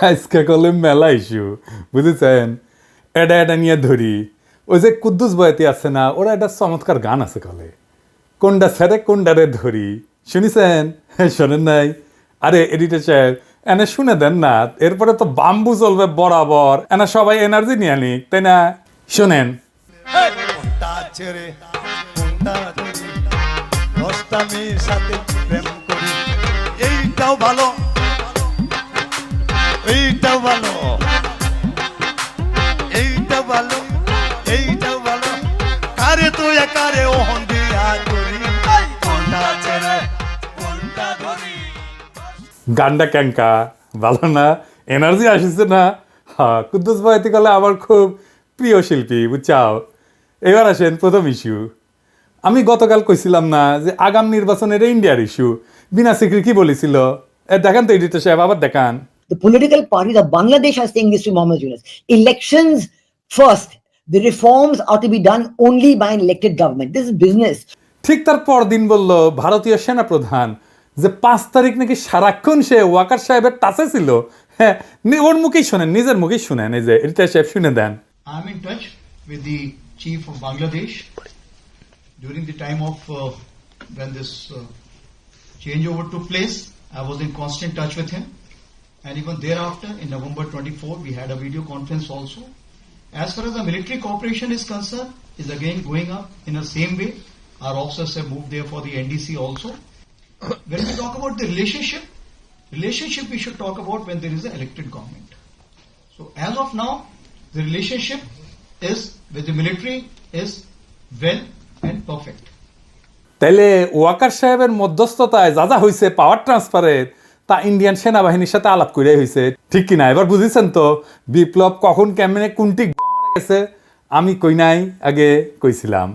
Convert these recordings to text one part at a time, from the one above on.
আজকে করলে মেলা ইস্যু বুঝেছেন। এটা এটা নিয়ে ধরি, ওই যে কুদ্দুস বয়াতি আছে না, ওরা একটা চমৎকার গান আছে কলে, কোনটা ছেড়ে কোনটারে ধরি, শুনিছেন? শোনেন নাই? আরে এডিটর সাহেব এনে শুনে দেন না, এরপরে তো বাম্বু চলবে বরাবর, এনা সবাই এনার্জি নিয়ে নিক, তাই না? শোনেন। কোনটা ছেড়ে কোনটা ধরি, 10টা মেয়ের সাথে প্রেম করি, এইটাও ভালো এইটাও ভালো এইটাও ভালো এইটাও ভালো, কারে তুই কারে ওহন দিয়া করি, কোনটা ছেড়ে কোনটা ধরি। গানটা ক্যাঙ্কা ভালো না? এনার্জি আসিছে না? হ্যাঁ, কুদ্দুস বয়াতি কলে আমার খুব প্রিয় শিল্পী, বুঝছাও। এবার আসেন প্রথম ইস্যু। আমি গতকাল কইছিলাম না যে আগাম নির্বাচনের ইন্ডিয়ার ইস্যু, বিনা সিকরি কি বলেছিল? দেখান তো এডিটর সাহেব, আবার দেখান। The political parties of Bangladesh are saying this to Mohammed Yunus. Elections first. The reforms are to be done only by an elected government. This is business. ঠিক তার পরদিন বলল ভারতীয় সেনাপ্রধান যে 5 তারিখ নাকি সারাক্ষণ সে ওয়াকার সাহেবের টাচে ছিল। হ্যাঁ, ওর মুখেই শোনেন, নিজের মুখেই শুনেন, এই যে এডিটর সাহেব শুনে দেন। I'm in touch with the chief of Bangladesh during the time of when this changeover took place. I was in constant touch with him, and even thereafter, in November 24, we had a video conference also. As far as the military cooperation is concerned, is again going up in the same way. Our officers have moved there for the NDC also. When we talk about the relationship we should talk about when there is an elected government. So as of now, the relationship is with the military is well and perfect. তাইলে ওয়াকার সাহেবের মধ্যস্থতায় যা যা হয়েছে পাওয়ার ট্রান্সফারের, তা Indian সেনাবাহিনীর সাথে আলাপ করে হয়েছে, ঠিক কিনা? এবার বুঝেছেন তো বিপ্লব কখন কেমনে কোনটি গেছে? আমি কই নাই আগে কইছিলাম,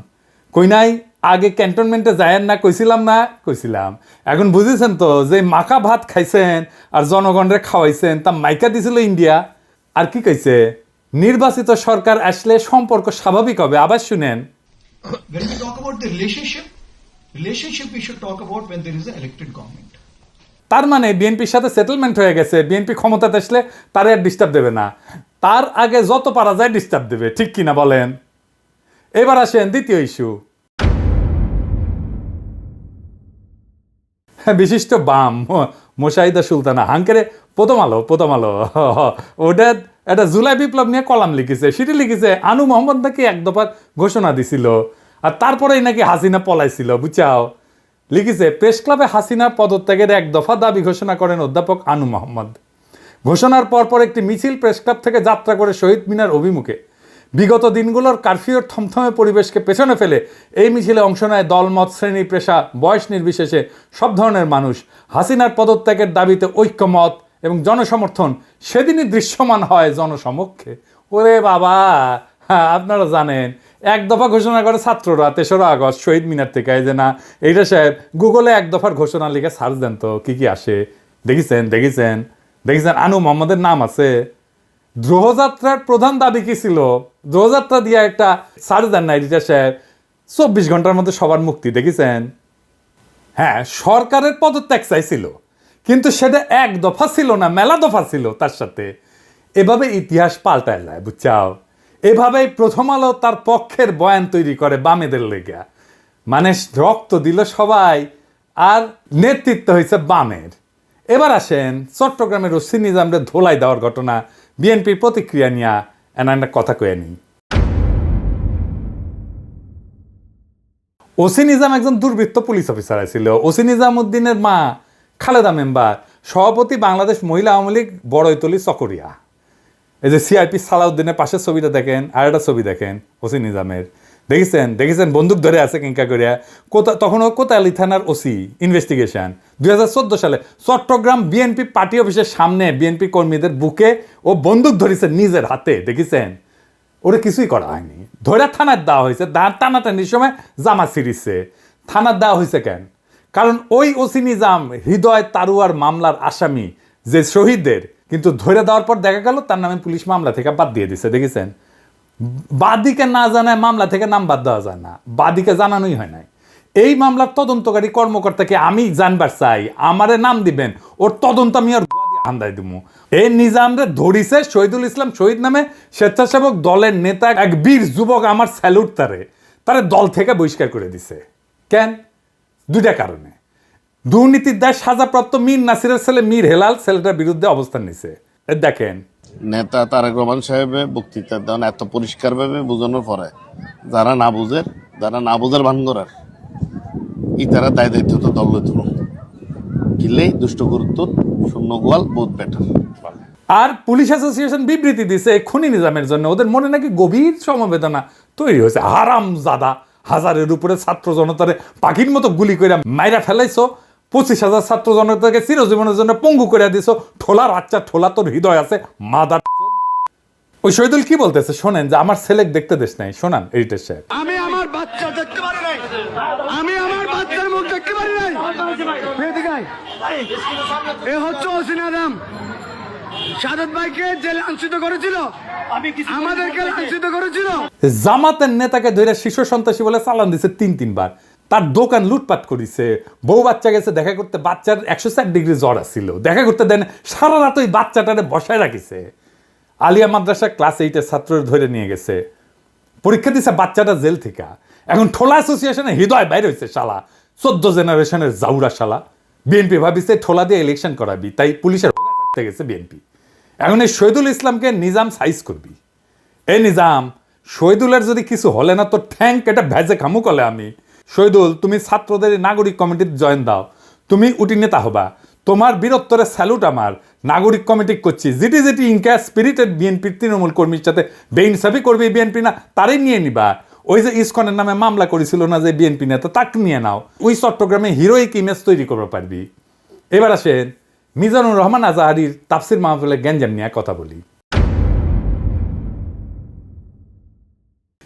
কই নাই আগে ক্যান্টনমেন্টে যায়েন না কইছিলাম না? কইছিলাম। এখন বুঝেছেন তো যে মাখা ভাত খাইছেন আর জনগণরে খাওয়াইছেন, তা মাইকা দিছিল ইন্ডিয়া। আর কি কইছে? নির্বাচিত সরকার আসলে সম্পর্ক স্বাভাবিক হবে। আবার শুনেন। When we talk about the relationship we should talk about when there is an elected government. তার মানে বিএনপির সাথে সেটেলমেন্ট হয়ে গেছে, বিএনপি ক্ষমতাতে আসলে তার আর ডিস্টার্ব দেবে না, তার আগে যত পারা যায় ডিস্টার্ব দেবে, ঠিক কিনা বলেন? এবার আসেন দ্বিতীয় ইস্যু। বিশিষ্ট বাম মোশাহিদা সুলতানা হাঙ্কেরে প্রথম আলো ওটা একটা জুলাই বিপ্লব নিয়ে কলাম লিখেছে, সেটি লিখেছে আনু মোহাম্মদ নাকি এক দফার ঘোষণা দিছিল, আর তারপরেই নাকি হাসিনা পলাইছিল, বুঝাও। লিখেছে প্রেস ক্লাবে হাসিনার পদত্যাগের এক দফা দাবি ঘোষণা করেন অধ্যাপক আনু মোহাম্মদ। ঘোষণার পরপর একটি মিছিল প্রেস ক্লাব থেকে যাত্রা করে শহীদ মিনার অভিমুখে। বিগত দিনগুলোর কারফিউর থমথমে পরিবেশকে পেছনে ফেলে এই মিছিলে অংশ নেয় দলমত, শ্রেণী, পেশা, বয়স নির্বিশেষে সব ধরনের মানুষ। হাসিনার পদত্যাগের দাবিতে ঐক্যমত এবং জনসমর্থন সেদিনই দৃশ্যমান হয় জনসমক্ষে। ওরে বাবা, হ্যাঁ আপনারা জানেন এক দফা ঘোষণা করে ছাত্ররা 3রা আগস্ট শহীদ মিনার থেকে। এই যে না এইটা সাহেব গুগলে এক দফার ঘোষণা লিখে সার্চ দেন তো কি কি আসে। দেখেছেন আনু মোহাম্মদের নাম আছে। দ্রোহযাত্রার প্রধান দাবি কি ছিল? দ্রোহযাত্রা দিয়ে একটা সার্চ দেন না এডিটর সাহেব, 24 ঘন্টার মধ্যে সবার মুক্তি। দেখেছেন? হ্যাঁ, সরকারের পদত্যাগ চাইছিল, কিন্তু সেটা এক দফা ছিল না, মেলা দফা ছিল তার সাথে। এভাবে ইতিহাস পাল্টায় যায়, বুঝছাও। এভাবেই প্রথম আলো তার পক্ষের বয়ান তৈরি করে বামেদের লেগা, মানে রক্ত দিল সবাই আর নেতৃত্ব হয়েছে বামের। এবার আসেন চট্টগ্রামের ওসি নিজামরে ধোলাই দেওয়ার ঘটনা, বিএনপির প্রতিক্রিয়া নিয়ে একটা কথা কয়ে নিই। ওসি নিজাম একজন দুর্বৃত্ত পুলিশ অফিসার ছিল। ওসি নিজামউদ্দিনের মা খালেদা মেম্বার, সভাপতি বাংলাদেশ মহিলা আওয়ামী লীগ বড়ইতলি চকরিয়া। এই যে সিআরপি সালাউদ্দিনের পাশের ছবিটা দেখেন, আর একটা ছবি দেখেন ওসি নিজামের। দেখেছেন বন্দুক ধরে আছে কিংকা করিয়া। তখনও কোতোয়ালি থানার ওসি ইনভেস্টিগেশন। 2014 সালে চট্টগ্রাম বিএনপি পার্টি অফিসের সামনে বিএনপি কর্মীদের বুকে ও বন্দুক ধরেছে নিজের হাতে। দেখেছেন? ওরা কিছুই করা হয়নি, ধরে থানার দেওয়া হয়েছে। টানাটানির সময় জামা ছিঁড়িছে। থানার দেওয়া হয়েছে কেন? কারণ ওই ওসি নিজাম হৃদয় তারুয়ার মামলার আসামি যে শহীদদের, কিন্তু ধরে দেওয়ার পর দেখা গেল তার নামে পুলিশ মামলা থেকে বাদ দিয়ে দিছে। দেখেছেন? বাদীকে না জানায় মামলা থেকে নাম বাদ দেওয়া যায় না, বাদীকে জানানোই হয় নাই। এই মামলার তদন্তকারী কর্মকর্তাকে আমি জানবার চাই, আমারে নাম দিবেন, ওর তদন্ত আমি আর আন্দাই দিমু। এই নিজামরে ধরিছে শহীদুল ইসলাম শহীদ নামে স্বেচ্ছাসেবক দলের নেতা এক বীর যুবক, আমার স্যালুট তারে দল থেকে বহিষ্কার করে দিছে। কেন? দুইটা কারণে। দুর্নীতির দায় সাজাপ্রাপ্ত মীর নাসিরের ছেলে মীর হেলাল ছেলেটার বিরুদ্ধে অবস্থান নিছে। দেখেন নেতা তারেক রহমান সাহেবের বক্তৃতা দেন এত পরিষ্কারভাবে বোঝানোর পরে যারা না বুঝার ভান করার তারা দায় দায়িত্ব তো দল লইত কিলেই দুষ্ট গুরুত্ব শূন্য গোয়াল বোধ বেটার। আর পুলিশ অ্যাসোসিয়েশন বিবৃতি দিছে খুনি নিজামের জন্য ওদের মনে নাকি গভীর সমবেদনা তৈরি হয়েছে। হারাম জাদা, হাজারের উপরে ছাত্র জনতারে পাখির মতো গুলি করে মাইরা ফেলাইছো, 25,000 ছাত্র জনতাকে চিরজীবনের জন্য পঙ্গু করে দিছো। ঠোলার আচ্ছা ঠোলা তোর হৃদয় আছে মাদার। ওই শহীদুল কি বলতেছে শোনেন, যে আমার ছেলে দেখতে দেশ নাই। শোনান এডিটর সাহেব। আমি আমার বাচ্চা দেখতে পারি নাই, আমি আমার বাচ্চার মুখ দেখতে পারি নাই। এ হচ্ছে হোসেন আদম, সাদত ভাইকে যে লাঞ্ছিত করেছিল, আমাদেরকে লাঞ্ছিত করেছিল। জামাতের নেতাকে ধরে শিশু সন্ত্রাসী বলে চালান দিছে 3-3 বার। তার দোকান লুটপাট করিছে। বউ বাচ্চা গেছে দেখা করতে, বাচ্চার 104 ডিগ্রি জ্বর আসছিল, দেখা করতে দেন, সারা রাত ওই বাচ্চাটারে বসায় রাখিছে। আলিয়া মাদ্রাসা ক্লাস 8-এর ছাত্রের ধরে নিয়ে গেছে, পরীক্ষা দিছে বাচ্চাটা জেল থেকে। এখন ঠোলা অ্যাসোসিয়েশনে হৃদয় বাইরে হয়েছে শালা, 14 জেনারেশনের জাউরা শালা। বিএনপি ভাবিছে ঠোলা দিয়ে ইলেকশন করাবি, তাই পুলিশের করতে গেছে বিএনপি। এখন এই শহীদুল ইসলামকে নিজাম সাইজ করবি। এই নিজাম, শহীদুলের যদি কিছু হলে না তো ঠ্যাঙ্ক এটা ভেজে খামু কলে আমি। শহীদুল, তুমি ছাত্রদের নাগরিক কমিটির জয়েন দাও, তুমি উটি নেতা হবা। তোমার বীরত্বরে স্যালুট আমার। নাগরিক কমিটি করছি, যেটি ইনকা স্পিরিটেড বিএনপির তৃণমূল কর্মীর সাথে বেইনসাফি করবে বিএনপি না তারই নিয়ে নিবা। ওই যে ইসকনের নামে মামলা করেছিল না যে বিএনপি নেতা, তাকে নিয়ে নাও। ওই চট্টগ্রামে হিরোইক ইমেজ তৈরি করতে পারবি। এবার আসেন মিজানুর রহমান আজাহারির তাফসির মাহফিলে গ্যাঞ্জাম নিয়ে কথা বলি।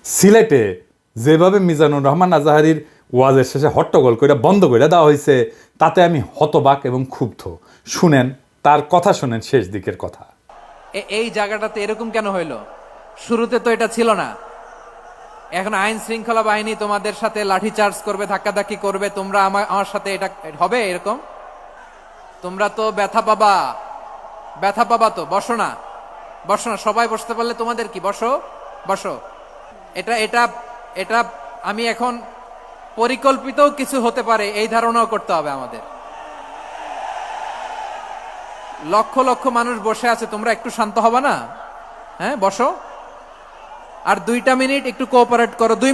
সিলেটে যেভাবে মিজানুর রহমান আজাহারির ওয়াজের শেষে হট্টগোল করে বন্ধ করে দেওয়া হয়েছে, তাতে আমি হতবাক এবং ক্ষুব্ধ। শুনেন তার কথা, শুনেন শেষ দিকের কথা। এই জায়গাটাতে এরকম কেন হইলো? শুরুতে তো এটা ছিল না। এখন আইন শৃঙ্খলা বাহিনী তোমাদের সাথে লাঠিচার্জ করবে, ধাক্কাধাক্কি করবে, তোমরা আমার সাথে এটা হবে এরকম? তোমরা তো ব্যথা পাবা তো। বসো না, সবাই বসতে পারলে তোমাদের কি? বসো। এটা আমি এখন পরিকল্পিত কিছু হতে পারে এই ধারণাও করতে হবে আমাদের। লক্ষ লক্ষ মানুষ বসে আছে, তোমরা একটু শান্ত হবে না? হ্যাঁ, বসো। আর 2 মিনিট একটু কোঅপারেট করো। 2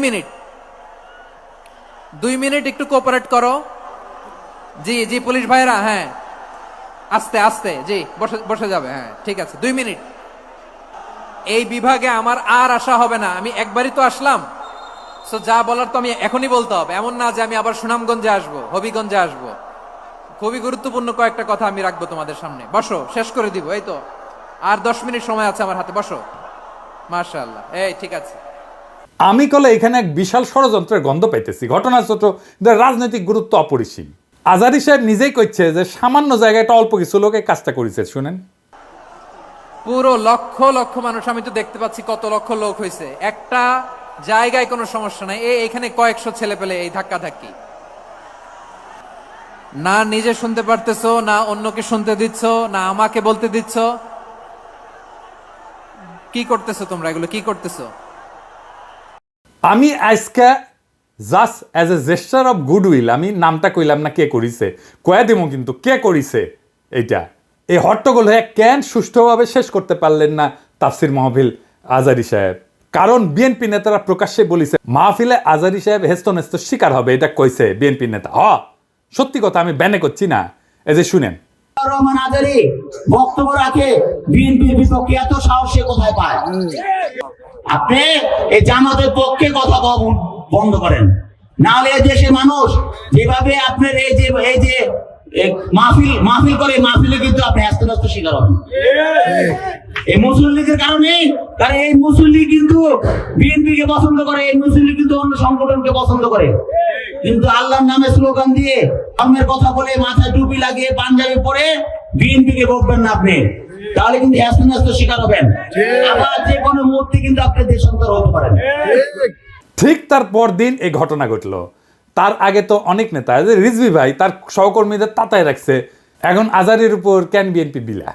মিনিট একটু কোঅপারেট করো। জি পুলিশ ভাইরা, হ্যাঁ আস্তে জি বসে যাবে। হ্যাঁ ঠিক আছে, 2 মিনিট। এই বিভাগে আমার আর আসা হবে না, আমি একবারই তো আসলাম। সো যা বলার তো আমি এখনই বলতে হবে, এমন না যে আমি আবার সুনামগঞ্জে আসবো, হবিগঞ্জে আসবো। খুবই গুরুত্বপূর্ণ কয়েকটা কথা আমি রাখবো তোমাদের সামনে। বসো, শেষ করে দিব। এই তো আর 10 মিনিট সময় আছে আমার হাতে। বসো। মাশাআল্লাহ, এই ঠিক আছে। আমি কলে এখানে এক বিশাল ষড়যন্ত্রের গন্ধ পাইতেছি। ঘটনা ছোট, রাজনৈতিক গুরুত্ব অপরিসীম। আজারি সাহেব নিজেই কইছে যে সামান্য জায়গায় একটা অল্প কিছু লোক এই কাজটা করেছে। শুনেন, পুরো লক্ষ লক্ষ মানুষ, আমি তো দেখতে পাচ্ছি কত লক্ষ লোক হয়েছে। একটা জায়গায় কোনো সমস্যা নাই, এখানে কয়েকশো ছেলে পেলে এই ধাক্কাধাক্কি। না নিজে শুনতে পারতেছো, না অন্যকে শুনতে দিচ্ছ, না আমাকে বলতে দিচ্ছ। কি করতেছো তোমরা? এগুলো কি করতেছো? আমি আজকে just as a gesture of goodwill, আমি নামটা কইলাম না কে করিছে, কয়া দিব কিন্তু কে করিছে এইটা। এই হট্টগোল হয়ে কেন সুষ্ঠুভাবে শেষ করতে পারলেন না তাফসির মাহফিল আজারি সাহেব? কারণ বিএনপি নেতারা প্রকাশ্যে বলিছে মাহফিলে আজারি সাহেব হেস্তনেস্ত শিকার হবে, এটা কইছে বিএনপি নেতা। সত্যি কথা, আমি ব্যানে করছি না। এই যে শুনেন, রহমান আজারি বক্তব্য রাখে বিএনপির বিপক্ষে, এত সাহস সে কোথায় পায়? আপনি এই জামাতের পক্ষে কথা বন্ধ করেন, নাহলে দেশের মানুষ যেভাবে আপনার এই যে মাহফিল করে, মাহফিলে কিন্তু আপনি হ্যাস্ত শিকার হবেন। এই মুসলিম লীগের কারণে, কারণ এই মুসলিম লীগ কিন্তু বিএনপি কে পছন্দ করে, এই মুসলিম লীগ কিন্তু অন্য সংগঠনকে পছন্দ করে। কিন্তু আল্লাহর নামে স্লোগান দিয়ে, ধর্মের কথা বলে, মাথায় টুপি লাগিয়ে, পাঞ্জাবি পরে বিএনপি কে বকবেন না আপনি, তাহলে কিন্তু হ্যাস্ত শিকার হবেন। আবার যে কোনো মুহূর্তে কিন্তু আপনি দেশান্তর হতে পারেন। ঠিক তার পর দিন এই ঘটনা ঘটলো। তার আগে তো অনেক নেতা, রিজভী ভাই তার সহকর্মীদের তাতায় রাখছে, এখন আজারির উপর কেন বিএনপি বিলা?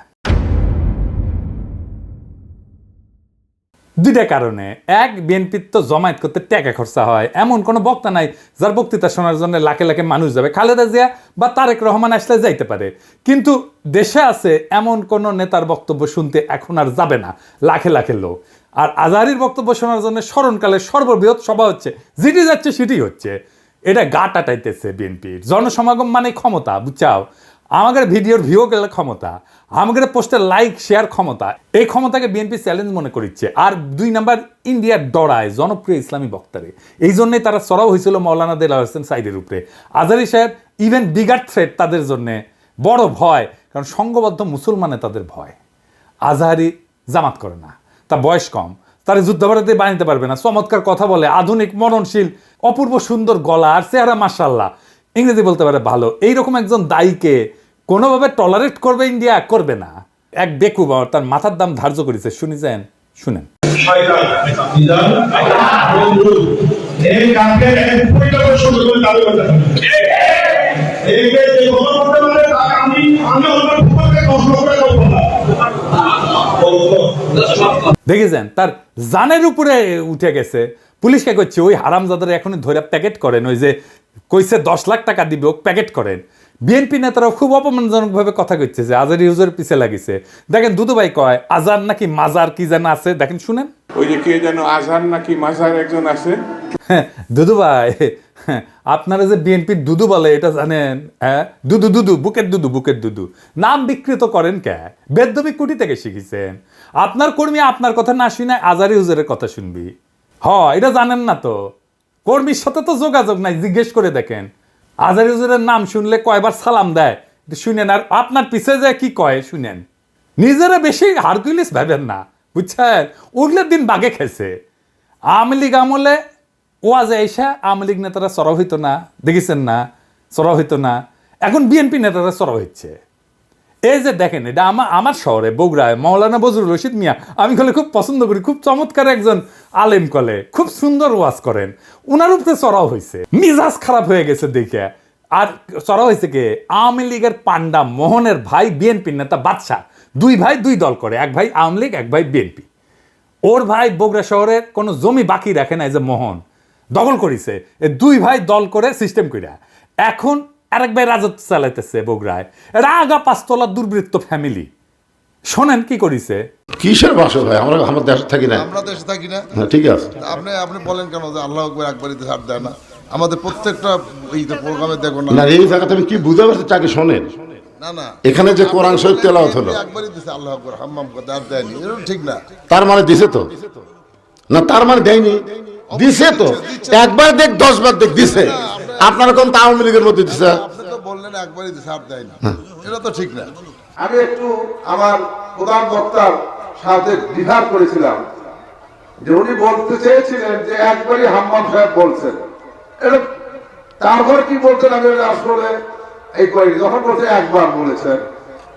দুইটা কারণে। এক, বিএনপির তো জমায়েত করতে টাকা খরচা হয়, এমন কোনো বক্তা নাই যার বক্তৃতা শোনার জন্য লাখে লাখে মানুষ যাবে। খালেদা জিয়া বা তারেক রহমান আসলে যাইতে পারে, কিন্তু দেশে আছে এমন কোন নেতার বক্তব্য শুনতে এখন আর যাবে না লাখে লাখে লোক। আর আজহারীর বক্তব্য শোনার জন্য স্মরণকালের সর্ববৃহৎ সভা হচ্ছে, যেটি যাচ্ছে সেটি হচ্ছে। এটা গা টাটাইতেছে বিএনপির। জনসমাগম মানে ক্ষমতা, বুঝছাও? আমাদের ভিডিওর ভিউ গেলে ক্ষমতা, আমাদের পোস্টের লাইক শেয়ার ক্ষমতা, এই ক্ষমতাকে বিএনপি চ্যালেঞ্জ মনে করিচ্ছে। আর 2 নাম্বার, ইন্ডিয়ার ডরায় জনপ্রিয় ইসলামী বক্তারে, এই জন্যই তারা চড়াও হয়েছিল মৌলানা দেলাওয়ার হোসেন সাইদের উপরে। আজহারী সাহেব ইভেন বিগার থ্রেট তাদের জন্য, বড় ভয়, কারণ সংঘবদ্ধ মুসলমানে তাদের ভয়। আজহারী জামাত করে না, তার বয়স কম, তারা যুদ্ধাপরাধী বানাইতে পারবে না, চমৎকার কথা বলে, আধুনিক মননশীল, অপূর্ব সুন্দর গলা আর চেহারা মাশাআল্লাহ, ইংরেজি বলতে পারে ভালো। এইরকম একজন দায়ীকে কোনোভাবে টলারেট করবে ইন্ডিয়া? করবে না। এক বেকুব তার মাথার দাম ধার্য করেছে, শুনেছেন? শুনেন। দেখেছেন তার জানের উপরে উঠে গেছে। পুলিশকে করছে ওই হারামজাদারা এখনই ধরে প্যাকেট করেন, ওই যে কইছে 10 লাখ টাকা দিবে ও প্যাকেট করেন। বিএনপি নেতারাও খুব অপমানজনক ভাবে কথা কইছে যে আজহারী হুজুরের পিছে লাগিছে। দেখেন দুদু ভাই কয় আজার নাকি মাজার কি যেন আছে, দেখেন শুনেন। ওই যে কে যেন আজহার নাকি মাজার একজন আছে। দুদু ভাই, আপনারা যে বিএনপির দুদু বলে এটা জানেন? হ্যাঁ, দুদু দুদু, বুকের দুদু, বুকের দুদু নাম বিকৃত করেন কে? বেদবি কুটি থেকে শিখেছেন। আপনার কর্মী আপনার কথা না শুনে আজহারী হুজুরের কথা শুনবি? এটা জানেন না তো? কর্মীর সাথে তো যোগাযোগ নাই, জিজ্ঞেস করে দেখেন। আজহারী হুজুরের নাম শুনলে কয়বার সালাম দেয় শুনেন, আর আপনার পিছে যায় কি কয় শুনেন। নিজেরা বেশি হারকুলিস ভাবেন না, বুঝছেন? উঠলে দিন বাগে খেয়েছে। আওয়ামী লীগ আমলে ওয়াজে এসে আওয়ামী লীগ নেতারা চড়াও হইতো না, দেখেছেন না? চড়াও হইতো না। এখন বিএনপি নেতারা চড়াও হচ্ছে। এই যে দেখেন, এটা আমার শহরে বগুড়ায় মৌলানা বজরুল রশিদ মিয়া, আমি কলে খুব পছন্দ করি, খুব চমৎকার একজন আলেম, কলে খুব সুন্দর ওয়াজ করেন। ওনার উপরে চড়াও হয়েছে, মিজাজ খারাপ হয়ে গেছে দেখে। আর চড়াও হয়েছে কে? আওয়ামী লীগের পান্ডা মোহনের ভাই বিএনপির নেতা বাদশাহ। 2 ভাই 2 দল করে, এক ভাই আওয়ামী লীগ, এক ভাই বিএনপি। ওর ভাই বগুড়া শহরের কোনো জমি বাকি রাখে না, এই যে মোহন দখল করেছে। 2 ভাই দল করে সিস্টেম কইরা এখন আরেক ভাই রাজত্ব চালাইতেছে বগুড়ায়। রাগা 5 তলার দুর্বৃত্ত ফ্যামিলি। শোনেন কি করিছে। কিসের ভাষা ভাই? আমরা আমার দেশে থাকি না। আমরা দেশে থাকি না। হ্যাঁ, ঠিক আছে। আপনি বলেন কেন যে আল্লাহু আকবার একবারই ছাড় দেয় না? আমাদের প্রত্যেকটা এই প্রোগ্রামে দেখো না, না এই জায়গাতে আমি কি বুঝতে পারছি তাকে শোনেন। না এখানে যে কোরআন শরীফ তেলাওয়াত হলো, একবারই দিছে আল্লাহু আকবার, হাম্মাম করতে আর দেয়নি, এটা ঠিক না। তার মানে দিছে তো? না তার মানে দেয়নি, দিছে তো। একবার দেখ 10 বার দেখ দিছে। আপনারা কোন আওয়ামী লীগের মধ্যে দিছে? আপনি তো বললেন একবারই দিছে আর দেয়নি, এটা তো ঠিক না। আমি একটু আমার প্রধান বক্তার সাথে দ্বিধার করেছিলাম যে উনি বলতে চেয়েছিলেন যে একবারই হাম্মাম সাহেব বলছেন, এটা তারপর কি বলছেন আমি আসলে এই করি, যখন বলছে একবার বলেছেন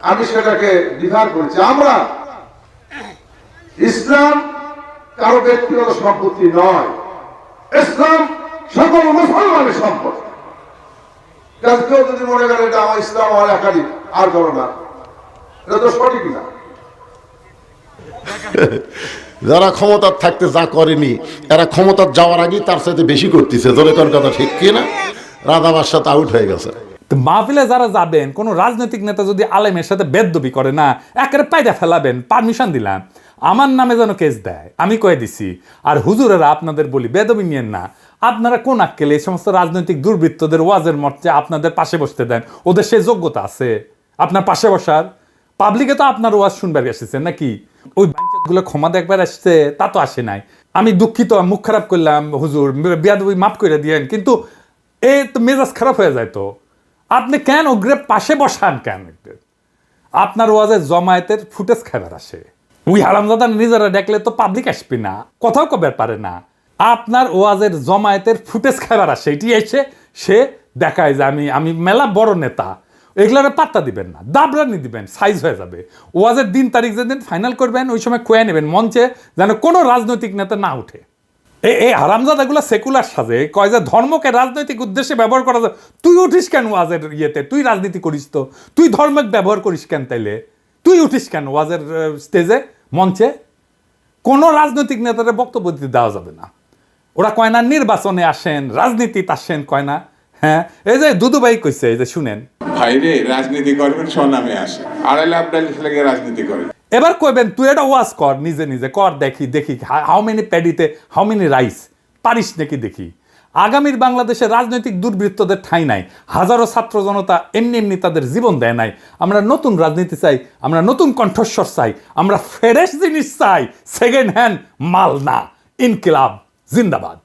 আমি সেটাকে দ্বিধার করেছি। আমরা ইসলাম কারো ব্যক্তিগত সম্পত্তি নয়, ইসলাম সকল মুসলমানের সম্পদ। কেউ যদি মনে করে এটা আমার ইসলাম আমার একাধিক আর করো না, এটা তো সঠিক না। যারা ক্ষমতার থাকতে যা করেনি, এরা ক্ষমতার যাওয়ার আগেই তার সাথে বেশি করতেছে। জোরে কোন কথা ঠিক কি না? রাধাবার সাথে আউট হয়ে গেছে। মাহফিলে যারা যাবেন, কোন রাজনৈতিক নেতা যদি আলেমের সাথে বেদবি করে না, একেবারে পায়দা ফেলাবেন, পারমিশন দিলাম, আমার নামে যেন কেস দেয়, আমি কয়ে দিছি। আর হুজুরেরা আপনাদের বলি বেদবি নিয়েন না। আপনারা কোন আক্কেলে এই সমস্ত রাজনৈতিক দুর্বৃত্তদের ওয়াজের মঞ্চে আপনাদের পাশে বসতে দেন? ওদের সেই যোগ্যতা আছে আপনার পাশে বসার? পাবলিকে তো আপনার ওয়াজ শুনবার এসেছেন নাকি? ওই গুলো ক্ষমা দেখবার আসছে, তা তো আসে নাই। আমি দুঃখিত, মুখ খারাপ করলাম, হুজুর বেয়াদবি মাফ করে দিয়েন, কিন্তু এই তো মেজাজ খারাপ হয়ে যায়। তো আপনি কেন ওগ্রে পাশে বসান কেন? আপনার ওয়াজের জমায়েতের ফুটেজ খাবার আসে, ওই হারামজাদা নিজেরা দেখলে তো পাবলিক আসবে না, কথাও কবার পারে না। আপনার ওয়াজের জমায়েতের ফুটেজ খাবার আসে, এটি এসে সে দেখায় যে আমি মেলা বড় নেতা। এগুলোর পাত্তা দিবেন না, দাবরানি দিবেন, সাইজ হয়ে যাবে। ওয়াজের দিন তারিখ যেদিন ফাইনাল করবেন ওই সময় খোয়া নেবেন মঞ্চে, যেন কোনো রাজনৈতিক নেতা না উঠে। এই হারামজাদাগুলো সেকুলার সাজে কয় যে ধর্মকে রাজনৈতিক উদ্দেশ্যে ব্যবহার করা যায়। তুই উঠিস কেন ওয়াজের ইয়েতে? তুই রাজনীতি করিস তো, তুই ধর্মকে ব্যবহার করিস কেন তাইলে? তুই উঠিস কেন ওয়াজের স্টেজে, মঞ্চে? কোনো রাজনৈতিক নেতাদের বক্তব্য দিতে দেওয়া যাবে না। ওরা কয় না নির্বাচনে আসেন, রাজনীতিতে আসেন, কয় না। হ্যাঁ, এই যে দুদুভাই কইছে, এই যে শুনেন, ভাইরে রাজনীতি করবেন স্বনামে আসে, আড়াইলে আপনার ছেলেকে রাজনীতি করে। এবার কইবেন তুই এটা ওয়াজ কর, নিজে নিজে কর, দেখি দেখি হাউ মেনি প্যাডিতে হাউ মেনি রাইস, পারিস নাকি দেখি। আগামীর বাংলাদেশে রাজনৈতিক দুর্বৃত্তদের ঠাঁই নাই। হাজারো ছাত্র জনতা এমনি এমনি তাদের জীবন দেয় নাই। আমরা নতুন রাজনীতি চাই, আমরা নতুন কণ্ঠস্বর চাই, আমরা ফ্রেশ জিনিস চাই, সেকেন্ড হ্যান্ড মাল না। ইনকিলাব জিন্দাবাদ।